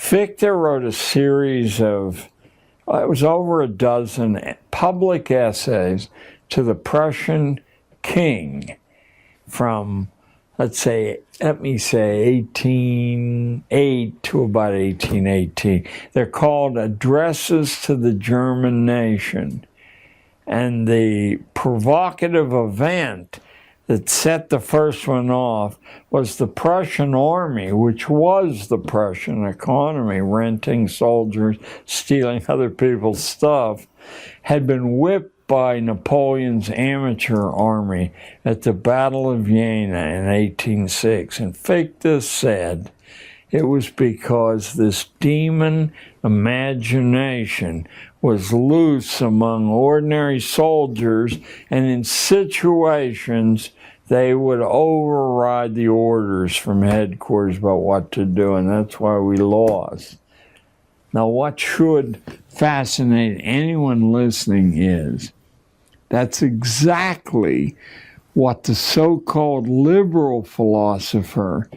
Fichte wrote a series of, it was over a dozen public essays to the Prussian king from, let me say 1808 to about 1818. They're called Addresses to the German Nation. And the provocative event that set the first one off was the Prussian army, which was the Prussian economy, renting soldiers, stealing other people's stuff, had been whipped by Napoleon's amateur army at the Battle of Jena in 1806. And Fichte said it was because this demon imagination was loose among ordinary soldiers, and in situations they would override the orders from headquarters about what to do, and that's why we lost. Now, what should fascinate anyone listening is that's exactly what the so-called liberal philosopher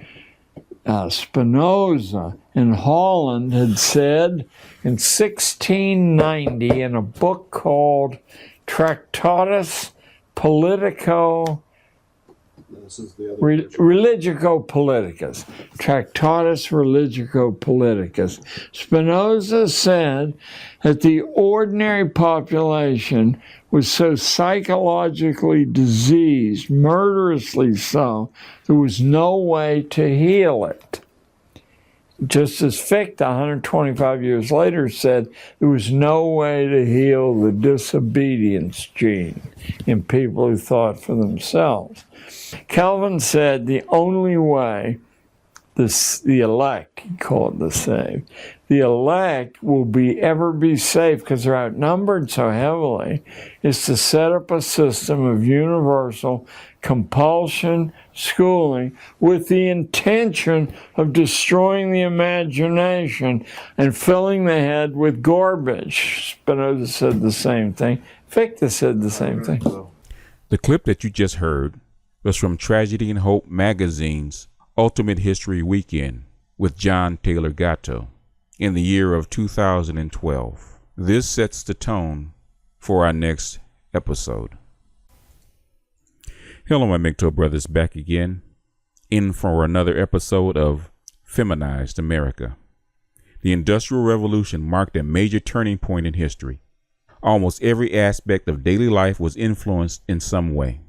Spinoza in Holland had said in 1690 in a book called Tractatus Politico Religico-Politicus. Tractatus Religico-Politicus. Spinoza said that the ordinary population was so psychologically diseased, murderously so, there was no way to heal it. Just as Fichte, 125 years later, said there was no way to heal the disobedience gene in people who thought for themselves. Calvin said the only way the elect, he called the saved, the elect will ever be safe because they're outnumbered so heavily, is to set up a system of universal compulsion schooling with the intention of destroying the imagination and filling the head with garbage. Spinoza said the same thing. Fichte said the same thing. The clip that you just heard was from Tragedy and Hope magazine's Ultimate History Weekend with John Taylor Gatto in the year of 2012. This sets the tone for our next episode. Hello, my Micto brothers, back again in for another episode of Feminized America. The Industrial Revolution marked a major turning point in history. Almost every aspect of daily life was influenced in some way.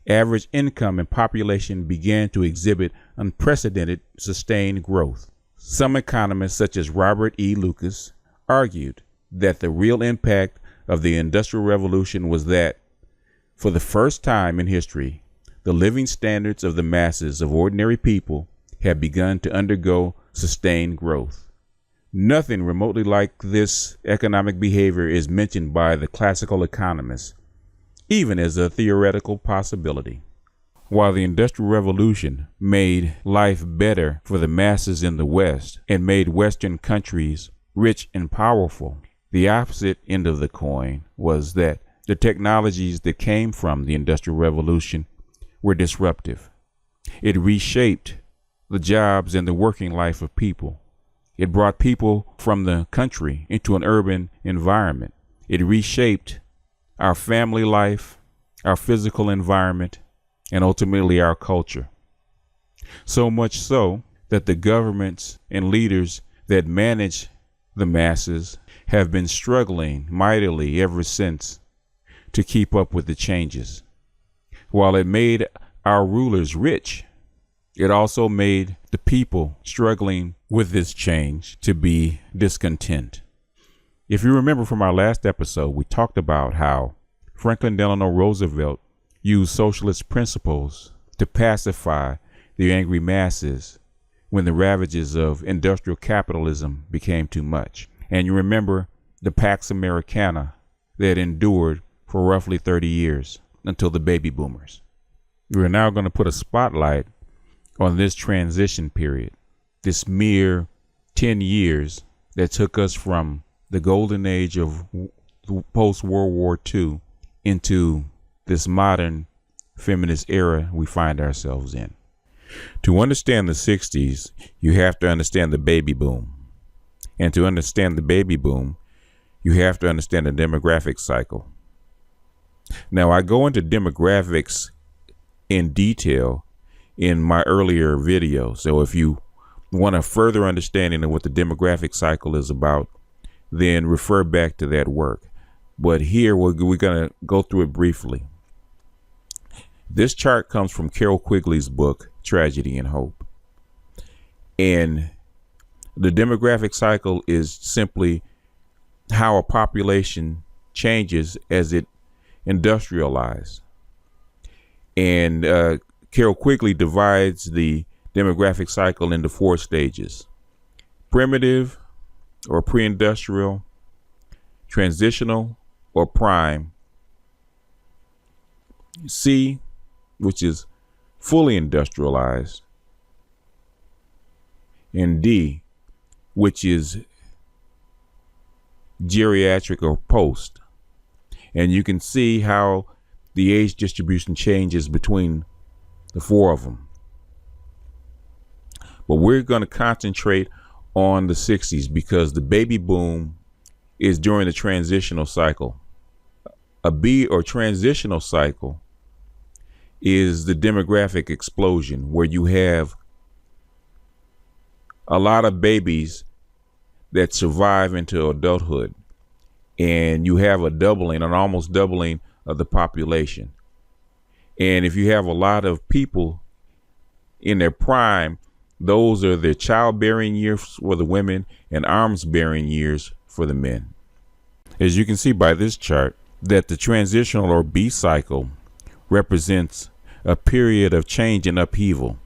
Average income and population began to exhibit unprecedented sustained growth. Some economists, such as Robert E. Lucas, argued that the real impact of the Industrial Revolution was that, for the first time in history, the living standards of the masses of ordinary people had begun to undergo sustained growth. Nothing remotely like this economic behavior is mentioned by the classical economists, even as a theoretical possibility. While the Industrial Revolution made life better for the masses in the West and made Western countries rich and powerful, the opposite end of the coin was that the technologies that came from the Industrial Revolution were disruptive. It reshaped the jobs and the working life of people. It brought people from the country into an urban environment. It reshaped our family life, our physical environment, and ultimately our culture. So much so that the governments and leaders that manage the masses have been struggling mightily ever since to keep up with the changes. While it made our rulers rich, it also made the people struggling with this change to be discontent. If you remember from our last episode, we talked about how Franklin Delano Roosevelt used socialist principles to pacify the angry masses when the ravages of industrial capitalism became too much. And you remember the Pax Americana that endured for roughly 30 years until the baby boomers. We're now going to put a spotlight on this transition period, this mere 10 years that took us from the golden age of post-World War II into this modern feminist era we find ourselves in. To understand the 60s, you have to understand the baby boom. And to understand the baby boom, you have to understand the demographic cycle. Now, I go into demographics in detail in my earlier video. So if you want a further understanding of what the demographic cycle is about, then refer back to that work. But here we're going to go through it briefly. This chart comes from Carol Quigley's book, Tragedy and Hope. And the demographic cycle is simply how a population changes as it industrializes. And Carol Quigley divides the demographic cycle into 4 stages: primitive or pre-industrial, transitional or prime, C, which is fully industrialized, and D, which is geriatric or post. And you can see how the age distribution changes between the 4 of them. But we're going to concentrate on the 60s because the baby boom is during the transitional cycle. A B or transitional cycle is the demographic explosion, where you have a lot of babies that survive into adulthood, and you have an almost doubling of the population. And if you have a lot of people in their prime, those are their childbearing years for the women and arms bearing years for the men. As you can see by this chart, that the transitional or B cycle represents a period of change and upheaval.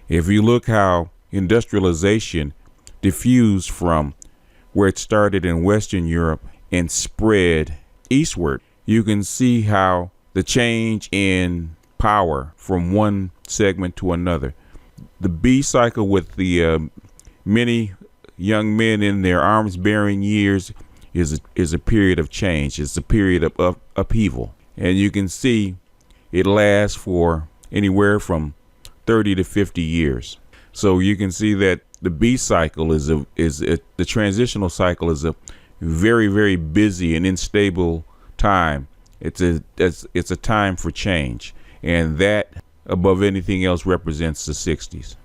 If you look how industrialization diffused from where it started in Western Europe and spread eastward, you can see how the change in power from one segment to another. The B cycle with the many young men in their arms bearing years is a period of change. It's a period of upheaval. And you can see it lasts for anywhere from 30 to 50 years. So you can see that the B cycle the transitional cycle is a very, very busy and unstable time. It's a time for change, and that above anything else represents the 60s.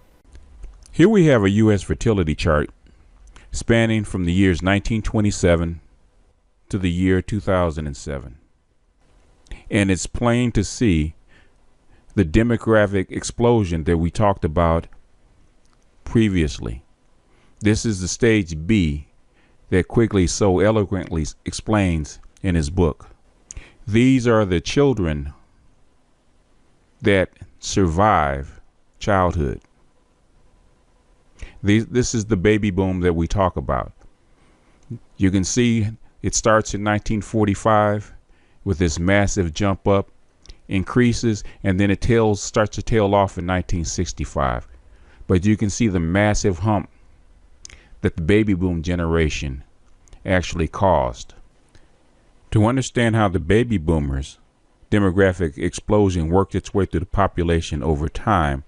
Here we have a U.S. fertility chart spanning from the years 1927 to the year 2007. And it's plain to see the demographic explosion that we talked about previously. This is the stage B that Quigley so eloquently explains in his book. These are the children that survive childhood. This is the baby boom that we talk about. You can see it starts in 1945 with this massive jump up, increases, and then it starts to tail off in 1965. But you can see the massive hump that the baby boom generation actually caused. To understand how the baby boomers demographic explosion worked its way through the population over time,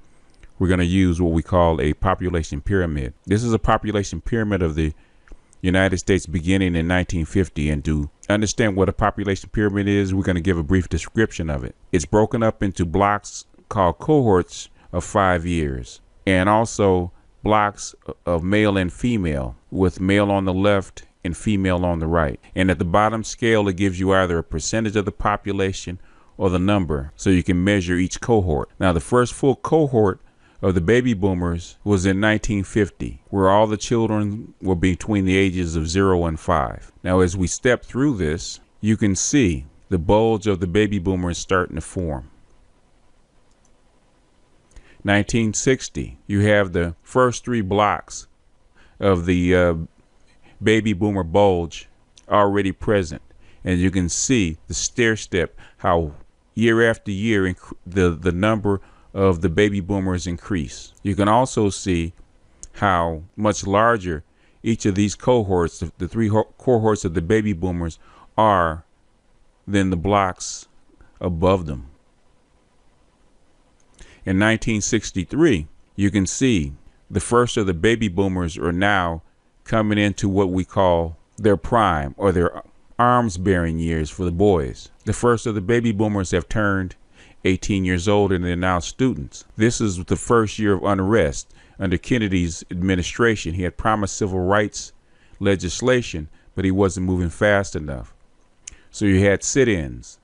we're going to use what we call a population pyramid. This is a population pyramid of the United States beginning in 1950. And to understand what a population pyramid is, we're going to give a brief description of it. It's broken up into blocks called cohorts of 5 years, and also blocks of male and female, with male on the left and female on the right. And at the bottom scale, it gives you either a percentage of the population or the number, so you can measure each cohort. Now, the first full cohort of the baby boomers was in 1950, where all the children were between the ages of 0 and 5. Now, as we step through this, you can see the bulge of the baby boomers starting to form. 1960, you have the first 3 blocks of the baby boomer bulge already present, and you can see the stair step, how year after year the number of the baby boomers increase. You can also see how much larger each of these cohorts, the 3 cohorts of the baby boomers, are than the blocks above them. In 1963, you can see the first of the baby boomers are now coming into what we call their prime, or their arms-bearing years for the boys. The first of the baby boomers have turned 18 years old, and they're now students. This is the first year of unrest under Kennedy's administration. He had promised civil rights legislation, but he wasn't moving fast enough. So you had sit-ins,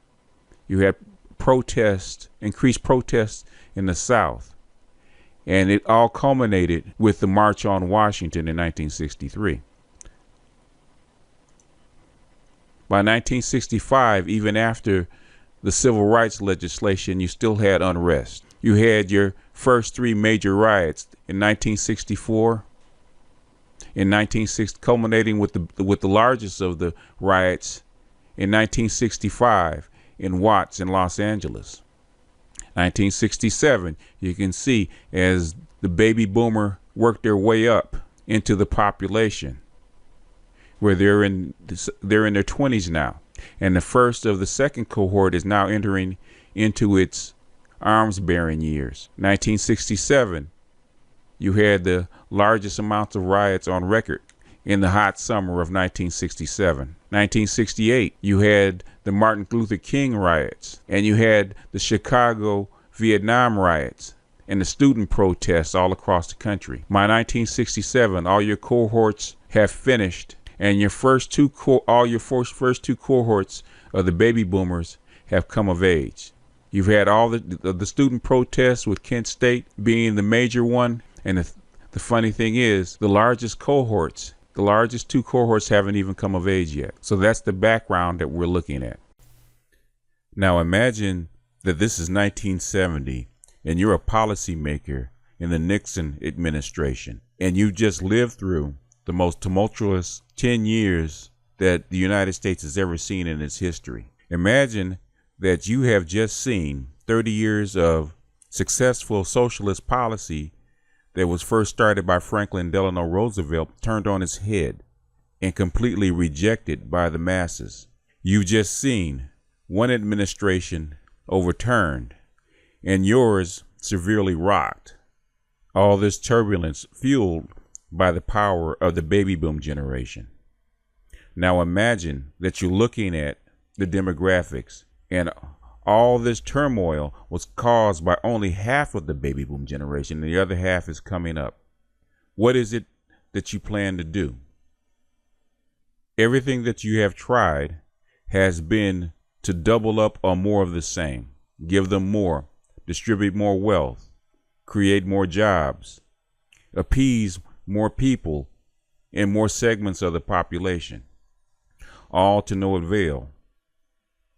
you had protests, increased protests in the South, and it all culminated with the March on Washington in 1963. By 1965, even after the civil rights legislation, you still had unrest. You had your first three major riots in 1964, culminating with the largest of the riots in 1965 in Watts in Los Angeles. 1967, you can see as the baby boomer worked their way up into the population, where they're in their 20s now, and the first of the second cohort is now entering into its arms-bearing years. 1967, you had the largest amounts of riots on record in the hot summer of 1967. 1968, you had the Martin Luther King riots, and you had the Chicago Vietnam riots, and the student protests all across the country. By 1967, all your cohorts have finished, and your first two cohorts of the baby boomers have come of age. You've had all the student protests, with Kent State being the major one, and the funny thing is, the largest two cohorts haven't even come of age yet. So that's the background that we're looking at. Now imagine that this is 1970, and you're a policymaker in the Nixon administration, and you just lived through the most tumultuous 10 years that the United States has ever seen in its history. Imagine that you have just seen 30 years of successful socialist policy that was first started by Franklin Delano Roosevelt turned on its head and completely rejected by the masses. You've just seen one administration overturned and yours severely rocked. All this turbulence fueled by the power of the baby boom generation. Now imagine that you're looking at the demographics, and all this turmoil was caused by only half of the baby boom generation, and the other half is coming up. What is it that you plan to do? Everything that you have tried has been to double up on more of the same, give them more, distribute more wealth, create more jobs, appease more people in more segments of the population, all to no avail.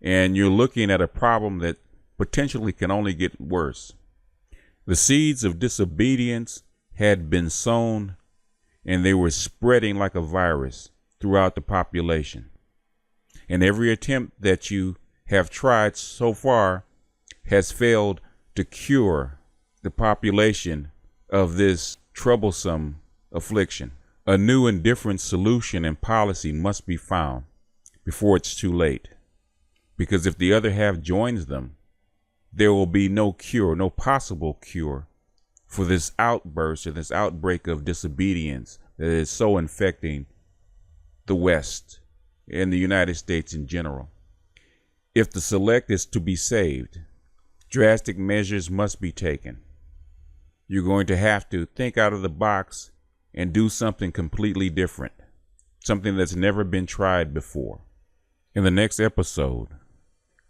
And you're looking at a problem that potentially can only get worse. The seeds of disobedience had been sown, and they were spreading like a virus throughout the population. And every attempt that you have tried so far has failed to cure the population of this troublesome affliction. A new and different solution and policy must be found before it's too late. Because if the other half joins them, there will be no cure, no possible cure for this outburst or this outbreak of disobedience that is so infecting the West and the United States in general. If the select is to be saved, drastic measures must be taken. You're going to have to think out of the box and do something completely different, something that's never been tried before. In the next episode,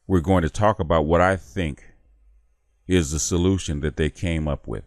we're going to talk about what I think is the solution that they came up with.